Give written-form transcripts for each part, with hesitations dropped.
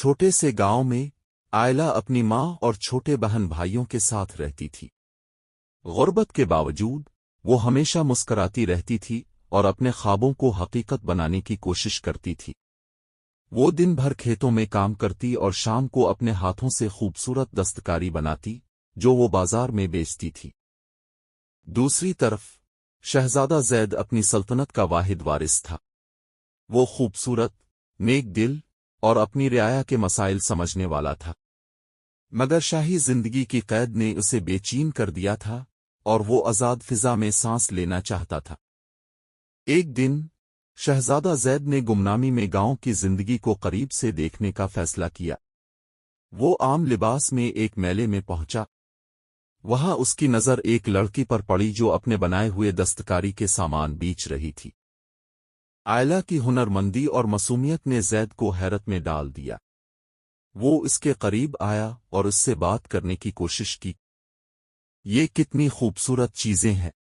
چھوٹے سے گاؤں میں آئلہ اپنی ماں اور چھوٹے بہن بھائیوں کے ساتھ رہتی تھی۔ غربت کے باوجود وہ ہمیشہ مسکراتی رہتی تھی اور اپنے خوابوں کو حقیقت بنانے کی کوشش کرتی تھی۔ وہ دن بھر کھیتوں میں کام کرتی اور شام کو اپنے ہاتھوں سے خوبصورت دستکاری بناتی جو وہ بازار میں بیچتی تھی۔ دوسری طرف شہزادہ زید اپنی سلطنت کا واحد وارث تھا۔ وہ خوبصورت، نیک دل اور اپنی رعایا کے مسائل سمجھنے والا تھا، مگر شاہی زندگی کی قید نے اسے بے چین کر دیا تھا اور وہ آزاد فضا میں سانس لینا چاہتا تھا۔ ایک دن شہزادہ زید نے گمنامی میں گاؤں کی زندگی کو قریب سے دیکھنے کا فیصلہ کیا۔ وہ عام لباس میں ایک میلے میں پہنچا۔ وہاں اس کی نظر ایک لڑکی پر پڑی جو اپنے بنائے ہوئے دستکاری کے سامان بیچ رہی تھی۔ آئلہ کی ہنرمندی اور معصومیت نے زید کو حیرت میں ڈال دیا۔ وہ اس کے قریب آیا اور اس سے بات کرنے کی کوشش کی۔ یہ کتنی خوبصورت چیزیں ہیں!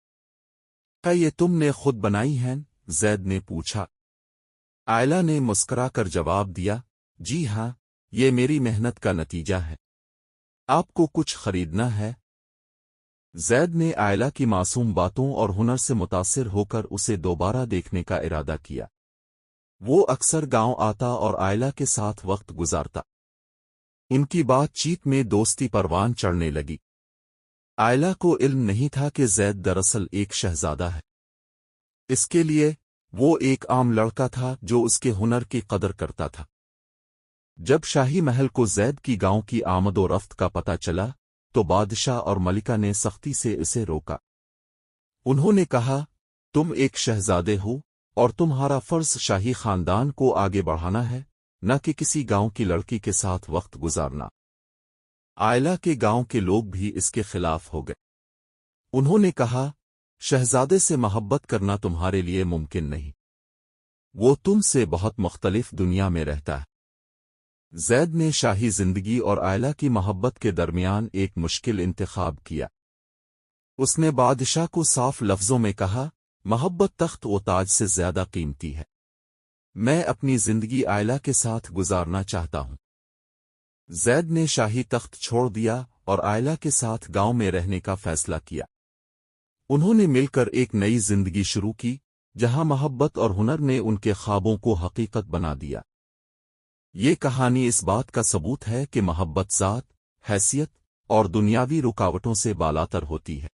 کیا یہ تم نے خود بنائی ہیں؟ زید نے پوچھا۔ آئلہ نے مسکرا کر جواب دیا، جی ہاں، یہ میری محنت کا نتیجہ ہے۔ آپ کو کچھ خریدنا ہے؟ زید نے آئلہ کی معصوم باتوں اور ہنر سے متاثر ہو کر اسے دوبارہ دیکھنے کا ارادہ کیا۔ وہ اکثر گاؤں آتا اور آئلہ کے ساتھ وقت گزارتا۔ ان کی بات چیت میں دوستی پروان چڑھنے لگی۔ آئلہ کو علم نہیں تھا کہ زید دراصل ایک شہزادہ ہے۔ اس کے لیے وہ ایک عام لڑکا تھا جو اس کے ہنر کی قدر کرتا تھا۔ جب شاہی محل کو زید کی گاؤں کی آمد و رفت کا پتہ چلا تو بادشاہ اور ملکہ نے سختی سے اسے روکا۔ انہوں نے کہا، تم ایک شہزادے ہو اور تمہارا فرض شاہی خاندان کو آگے بڑھانا ہے، نہ کہ کسی گاؤں کی لڑکی کے ساتھ وقت گزارنا۔ آئلہ کے گاؤں کے لوگ بھی اس کے خلاف ہو گئے۔ انہوں نے کہا، شہزادے سے محبت کرنا تمہارے لیے ممکن نہیں، وہ تم سے بہت مختلف دنیا میں رہتا ہے۔ زید نے شاہی زندگی اور آئلہ کی محبت کے درمیان ایک مشکل انتخاب کیا۔ اس نے بادشاہ کو صاف لفظوں میں کہا، محبت تخت و تاج سے زیادہ قیمتی ہے، میں اپنی زندگی آئلہ کے ساتھ گزارنا چاہتا ہوں۔ زید نے شاہی تخت چھوڑ دیا اور آئلہ کے ساتھ گاؤں میں رہنے کا فیصلہ کیا۔ انہوں نے مل کر ایک نئی زندگی شروع کی جہاں محبت اور ہنر نے ان کے خوابوں کو حقیقت بنا دیا۔ یہ کہانی اس بات کا ثبوت ہے کہ محبت ذات، حیثیت اور دنیاوی رکاوٹوں سے بالاتر ہوتی ہے۔